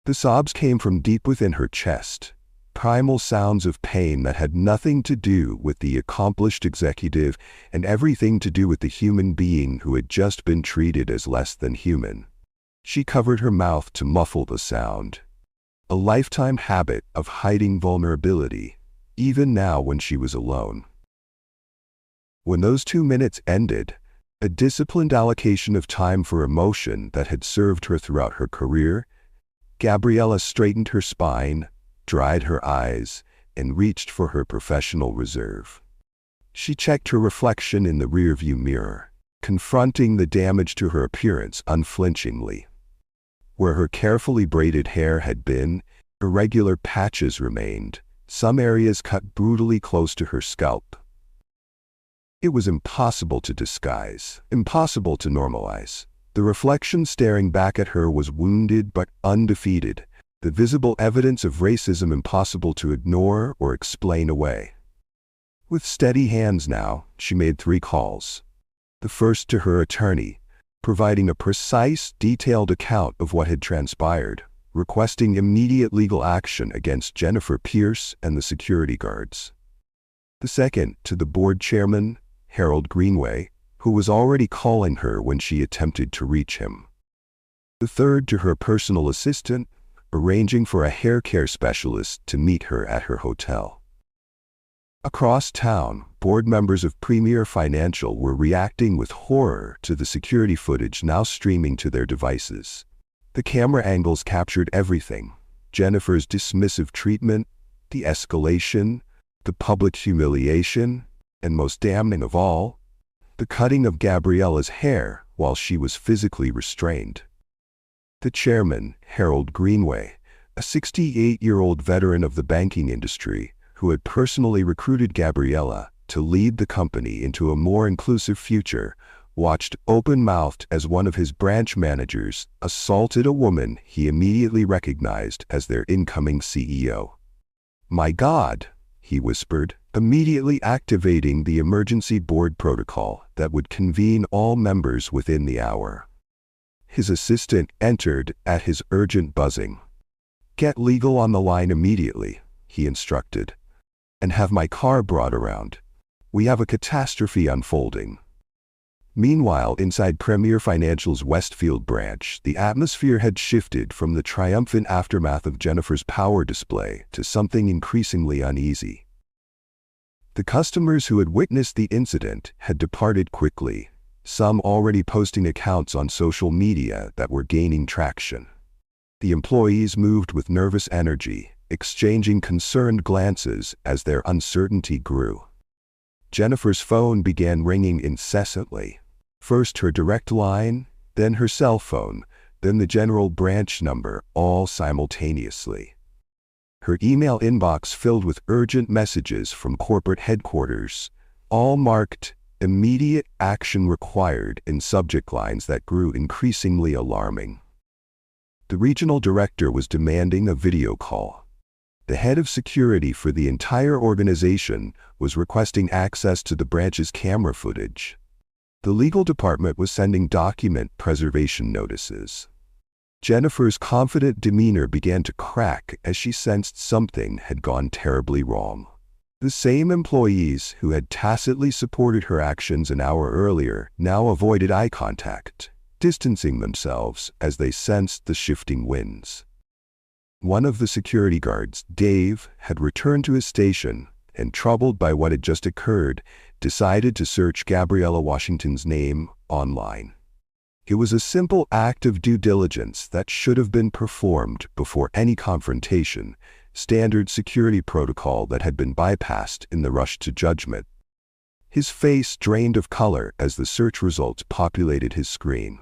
The sobs came from deep within her chest, primal sounds of pain that had nothing to do with the accomplished executive and everything to do with the human being who had just been treated as less than human. She covered her mouth to muffle the sound. A lifetime habit of hiding vulnerability, even now when she was alone. When those 2 minutes ended, a disciplined allocation of time for emotion that had served her throughout her career, Gabriella straightened her spine, dried her eyes, and reached for her professional reserve. She checked her reflection in the rearview mirror, confronting the damage to her appearance unflinchingly. Where her carefully braided hair had been, irregular patches remained, some areas cut brutally close to her scalp. It was impossible to disguise, impossible to normalize. The reflection staring back at her was wounded but undefeated, the visible evidence of racism impossible to ignore or explain away. With steady hands now, she made 3 calls. The first to her attorney, providing a precise, detailed account of what had transpired, requesting immediate legal action against Jennifer Pierce and the security guards. The second to the board chairman, Harold Greenway, who was already calling her when she attempted to reach him. The third to her personal assistant, arranging for a hair care specialist to meet her at her hotel. Across town, board members of Premier Financial were reacting with horror to the security footage now streaming to their devices. The camera angles captured everything: Jennifer's dismissive treatment, the escalation, the public humiliation, and most damning of all, the cutting of Gabriella's hair while she was physically restrained. The chairman, Harold Greenway, a 68-year-old veteran of the banking industry who had personally recruited Gabriella to lead the company into a more inclusive future, watched open-mouthed as one of his branch managers assaulted a woman he immediately recognized as their incoming CEO. "My God," he whispered, immediately activating the emergency board protocol that would convene all members within the hour. His assistant entered at his urgent buzzing. "Get legal on the line immediately," he instructed, "and have my car brought around. We have a catastrophe unfolding." Meanwhile, inside Premier Financial's Westfield branch, the atmosphere had shifted from the triumphant aftermath of Jennifer's power display to something increasingly uneasy. The customers who had witnessed the incident had departed quickly, some already posting accounts on social media that were gaining traction. The employees moved with nervous energy, exchanging concerned glances as their uncertainty grew. Jennifer's phone began ringing incessantly. First her direct line, then her cell phone, then the general branch number, all simultaneously. her email inbox filled with urgent messages from corporate headquarters, all marked "immediate action required" in subject lines that grew increasingly alarming. The regional director was demanding a video call. The head of security for the entire organization was requesting access to the branch's camera footage. The legal department was sending document preservation notices. Jennifer's confident demeanor began to crack as she sensed something had gone terribly wrong. The same employees who had tacitly supported her actions an hour earlier now avoided eye contact, distancing themselves as they sensed the shifting winds. One of the security guards, Dave, had returned to his station and, troubled by what had just occurred, decided to search Gabriella Washington's name online. It was a simple act of due diligence that should have been performed before any confrontation, standard security protocol that had been bypassed in the rush to judgment. His face drained of color as the search results populated his screen.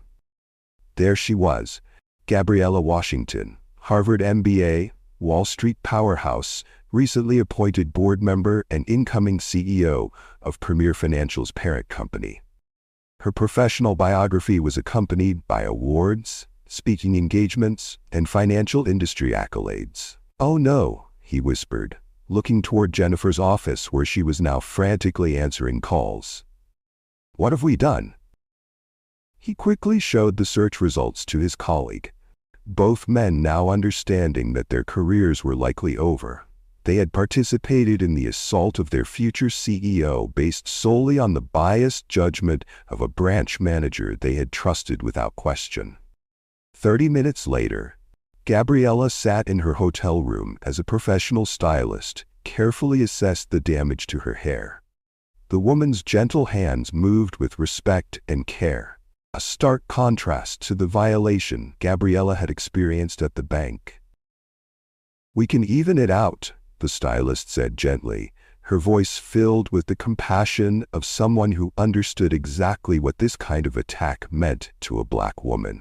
There she was, Gabriella Washington, Harvard MBA, Wall Street powerhouse, recently appointed board member and incoming CEO of Premier Financial's parent company. Her professional biography was accompanied by awards, speaking engagements, and financial industry accolades. "Oh no," he whispered, looking toward Jennifer's office where she was now frantically answering calls. "What have we done?" He quickly showed the search results to his colleague. Both men now understanding that their careers were likely over. They had participated in the assault of their future CEO based solely on the biased judgment of a branch manager they had trusted without question. 30 minutes later, Gabriella sat in her hotel room as a professional stylist carefully assessed the damage to her hair. The woman's gentle hands moved with respect and care, a stark contrast to the violation Gabriella had experienced at the bank. "We can even it out," the stylist said gently, her voice filled with the compassion of someone who understood exactly what this kind of attack meant to a black woman.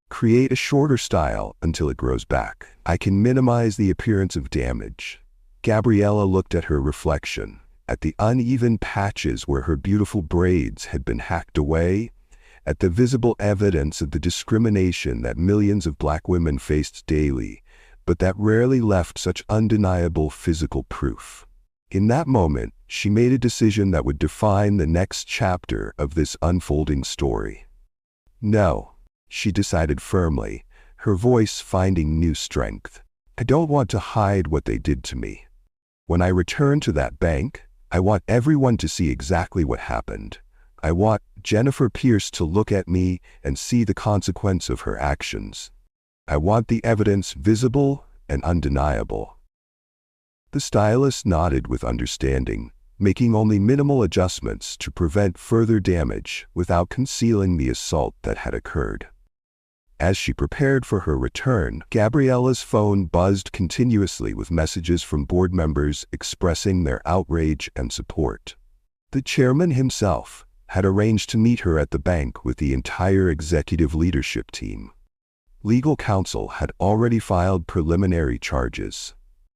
"Create a shorter style until it grows back. I can minimize the appearance of damage." Gabriella looked at her reflection, at the uneven patches where her beautiful braids had been hacked away, at the visible evidence of the discrimination that millions of black women faced daily, but that rarely left such undeniable physical proof. In that moment, she made a decision that would define the next chapter of this unfolding story. "No," she decided firmly, her voice finding new strength. "I don't want to hide what they did to me. When I return to that bank, I want everyone to see exactly what happened. I want Jennifer Pierce to look at me and see the consequence of her actions. I want the evidence visible and undeniable." The stylist nodded with understanding, making only minimal adjustments to prevent further damage without concealing the assault that had occurred. As she prepared for her return, Gabriella's phone buzzed continuously with messages from board members expressing their outrage and support. The chairman himself had arranged to meet her at the bank with the entire executive leadership team. Legal counsel had already filed preliminary charges.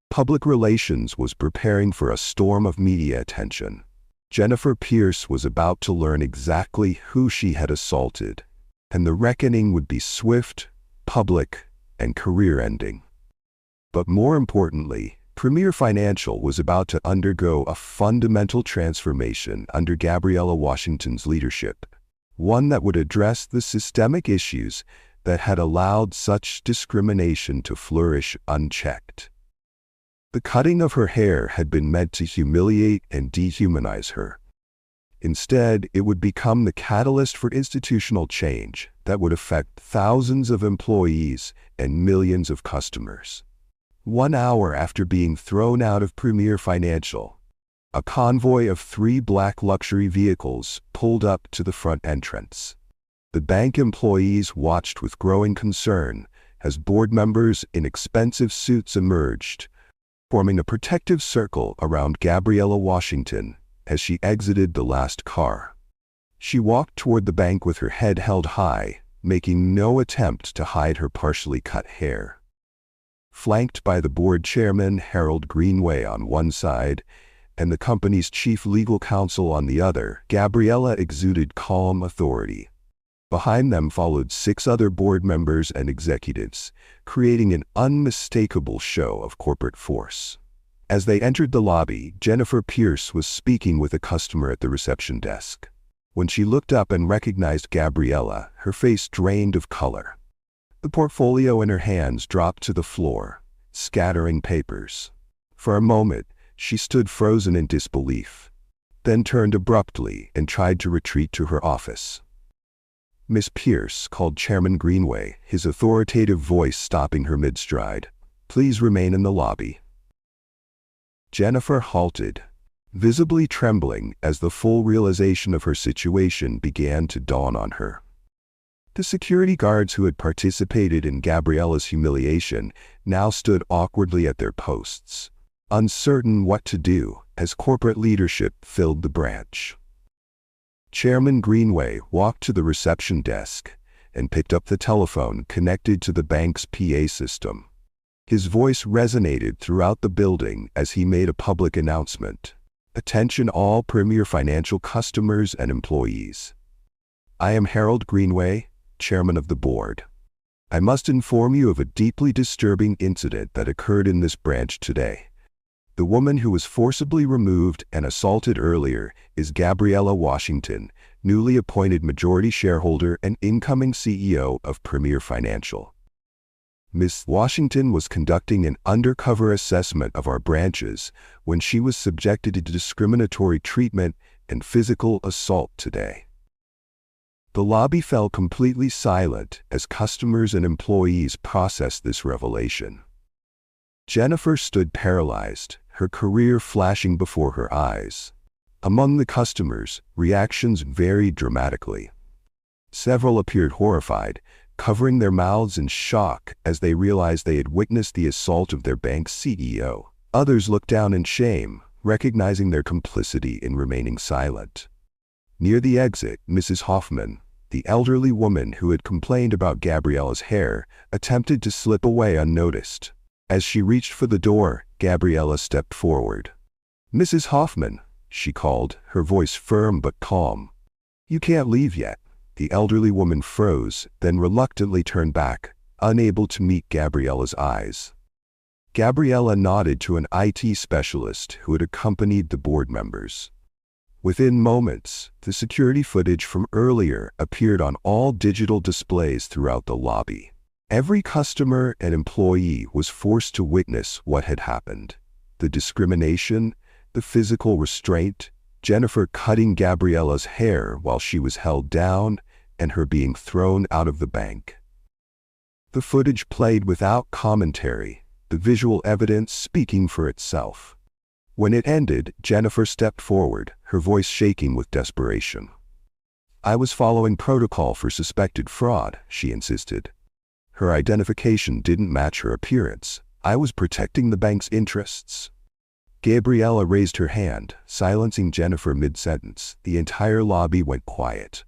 Public relations was preparing for a storm of media attention. Jennifer Pierce was about to learn exactly who she had assaulted, and the reckoning would be swift, public, and career-ending. But more importantly, Premier Financial was about to undergo a fundamental transformation under Gabriella Washington's leadership, one that would address the systemic issues that had allowed such discrimination to flourish unchecked. The cutting of her hair had been meant to humiliate and dehumanize her. Instead, it would become the catalyst for institutional change that would affect thousands of employees and millions of customers. 1 hour after being thrown out of Premier Financial, a convoy of 3 black luxury vehicles pulled up to the front entrance. The bank employees watched with growing concern as board members in expensive suits emerged, forming a protective circle around Gabriella Washington as she exited the last car. She walked toward the bank with her head held high, making no attempt to hide her partially cut hair. Flanked by the board chairman, Harold Greenway, on one side, and the company's chief legal counsel on the other, Gabriella exuded calm authority. Behind them followed 6 other board members and executives, creating an unmistakable show of corporate force. As they entered the lobby, Jennifer Pierce was speaking with a customer at the reception desk. When she looked up and recognized Gabriella, her face drained of color. The portfolio in her hands dropped to the floor, scattering papers. For a moment, she stood frozen in disbelief, then turned abruptly and tried to retreat to her office. "Miss Pierce," called Chairman Greenway, his authoritative voice stopping her mid-stride, "please remain in the lobby." Jennifer halted, visibly trembling as the full realization of her situation began to dawn on her. The security guards who had participated in Gabriella's humiliation now stood awkwardly at their posts, uncertain what to do as corporate leadership filled the branch. Chairman Greenway walked to the reception desk and picked up the telephone connected to the bank's PA system. His voice resonated throughout the building as he made a public announcement. "Attention all Premier Financial customers and employees. I am Harold Greenway, Chairman of the Board. I must inform you of a deeply disturbing incident that occurred in this branch today. The woman who was forcibly removed and assaulted earlier is Gabriella Washington, newly appointed majority shareholder and incoming CEO of Premier Financial. Ms. Washington was conducting an undercover assessment of our branches when she was subjected to discriminatory treatment and physical assault today." The lobby fell completely silent as customers and employees processed this revelation. Jennifer stood paralyzed, her career flashing before her eyes. Among the customers, reactions varied dramatically. Several appeared horrified, covering their mouths in shock as they realized they had witnessed the assault of their bank's CEO. Others looked down in shame, recognizing their complicity in remaining silent. Near the exit, Mrs. Hoffman, the elderly woman who had complained about Gabriella's hair, attempted to slip away unnoticed. As she reached for the door, Gabriella stepped forward. "Mrs. Hoffman," she called, her voice firm but calm. "You can't leave yet." The elderly woman froze, then reluctantly turned back, unable to meet Gabriella's eyes. Gabriella nodded to an IT specialist who had accompanied the board members. Within moments, the security footage from earlier appeared on all digital displays throughout the lobby. Every customer and employee was forced to witness what had happened. The discrimination, the physical restraint, Jennifer cutting Gabriella's hair while she was held down, and her being thrown out of the bank. The footage played without commentary, the visual evidence speaking for itself. When it ended, Jennifer stepped forward, her voice shaking with desperation. "I was following protocol for suspected fraud," she insisted. Her identification didn't match her appearance. "I was protecting the bank's interests." Gabriella raised her hand, silencing Jennifer mid-sentence. The entire lobby went quiet.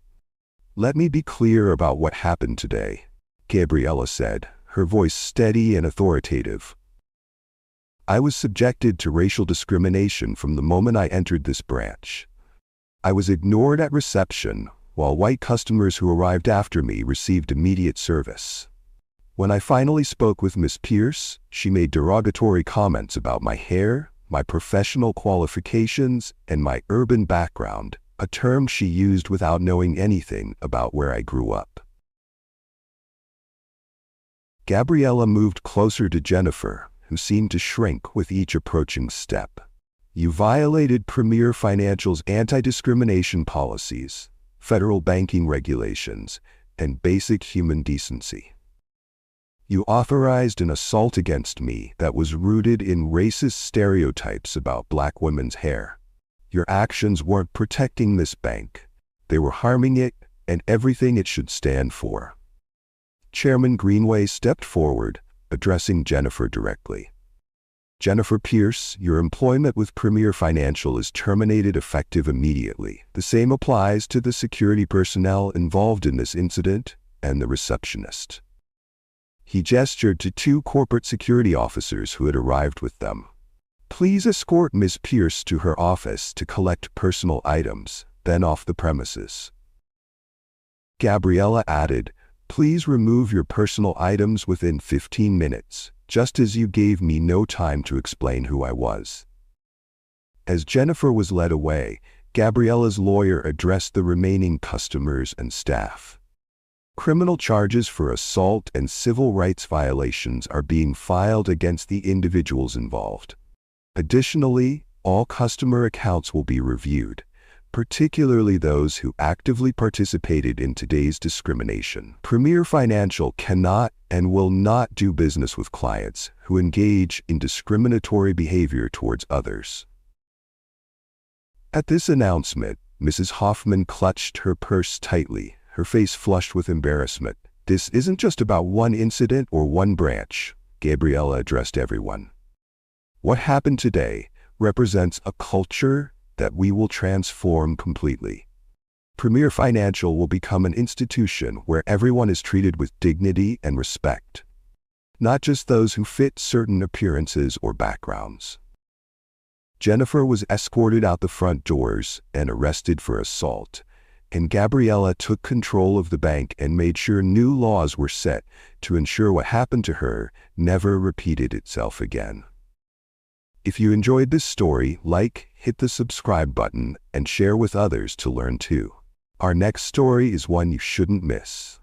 "Let me be clear about what happened today," Gabriella said, her voice steady and authoritative. "I was subjected to racial discrimination from the moment I entered this branch. I was ignored at reception, while white customers who arrived after me received immediate service. When I finally spoke with Miss Pierce, she made derogatory comments about my hair, my professional qualifications, and my urban background, a term she used without knowing anything about where I grew up." Gabriella moved closer to Jennifer, who seemed to shrink with each approaching step. "You violated Premier Financial's anti-discrimination policies, federal banking regulations, and basic human decency. You authorized an assault against me that was rooted in racist stereotypes about black women's hair. Your actions weren't protecting this bank. They were harming it and everything it should stand for." Chairman Greenway stepped forward, addressing Jennifer directly. "Jennifer Pierce, your employment with Premier Financial is terminated effective immediately. The same applies to the security personnel involved in this incident and the receptionist." He gestured to two corporate security officers who had arrived with them. "Please escort Miss Pierce to her office to collect personal items, then off the premises." Gabriella added, "Please remove your personal items within 15 minutes, just as you gave me no time to explain who I was." As Jennifer was led away, Gabriella's lawyer addressed the remaining customers and staff. Criminal charges for assault and civil rights violations are being filed against the individuals involved. Additionally, all customer accounts will be reviewed, particularly those who actively participated in today's discrimination. Premier Financial cannot and will not do business with clients who engage in discriminatory behavior towards others. At this announcement, Mrs. Hoffman clutched her purse tightly, her face flushed with embarrassment. "This isn't just about one incident or one branch," Gabriella addressed everyone. "What happened today represents a culture that we will transform completely. Premier Financial will become an institution where everyone is treated with dignity and respect, not just those who fit certain appearances or backgrounds." Jennifer was escorted out the front doors and arrested for assault, and Gabriella took control of the bank and made sure new laws were set to ensure what happened to her never repeated itself again. If you enjoyed this story, hit the subscribe button, and share with others to learn too. Our next story is one you shouldn't miss.